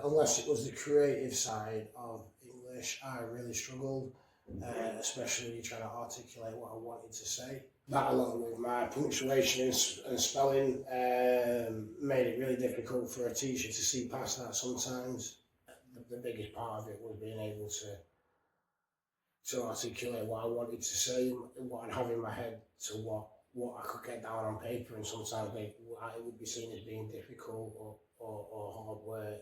unless it was the creative side of English, I really struggled, especially when you're trying to articulate what I wanted to say. That, along with my punctuation and spelling, made it really difficult for a teacher to see past that sometimes. The biggest part of it was being able to articulate what I wanted to say, what I'd have in my head, to what I could get down on paper, and sometimes it would be seen as being difficult or hard work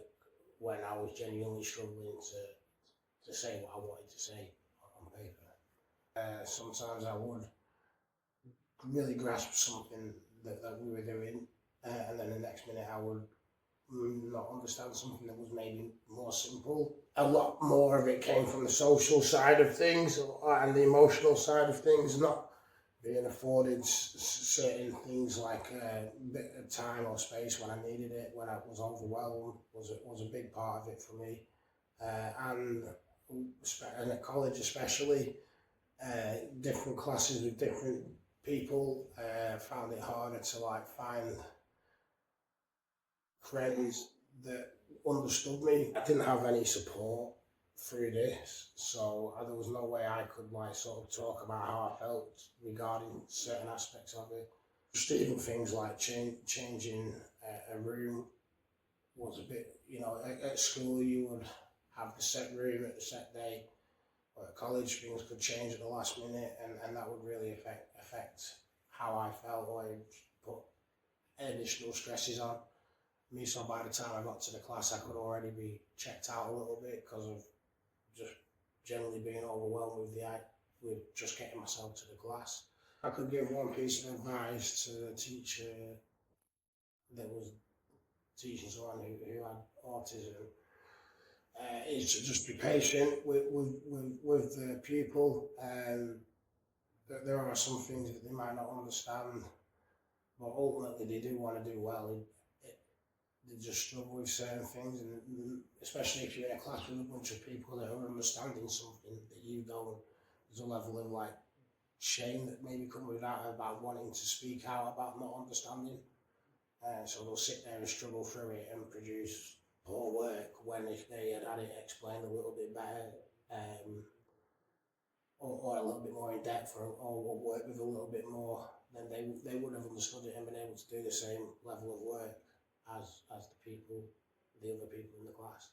when I was genuinely struggling to say what I wanted to say on paper. Sometimes I would really grasp something that we were doing, and then the next minute I would not understand something that was maybe more simple. A lot more of it came from the social side of things and the emotional side of things, not being afforded certain things like a bit of time or space when I needed it, when I was overwhelmed, was a big part of it for me. And at college especially, different classes with different people, found it harder to find friends that understood me. I didn't have any support through this, so there was no way I could sort of talk about how I felt regarding certain aspects of it. Just even things like changing a room was a bit, at school you would have the set room at the set day, but at college things could change at the last minute, and that would really affect how I felt, or put additional stresses on me. So by the time I got to the class, I could already be checked out a little bit because of just generally being overwhelmed with just getting myself to the class. I could give one piece of advice to a teacher that was teaching someone who had autism, is to just be patient with the pupil. That there are some things that they might not understand, but ultimately they do want to do well. They just struggle with certain things, and especially if you're in a class with a bunch of people that are understanding something that you don't, there's a level of shame that maybe comes with that, about wanting to speak out about not understanding. So they'll sit there and struggle through it and produce poor work, when if they had it explained a little bit better, or a little bit more in depth, or work with a little bit more, then they would have understood it and been able to do the same level of work as the other people in the class.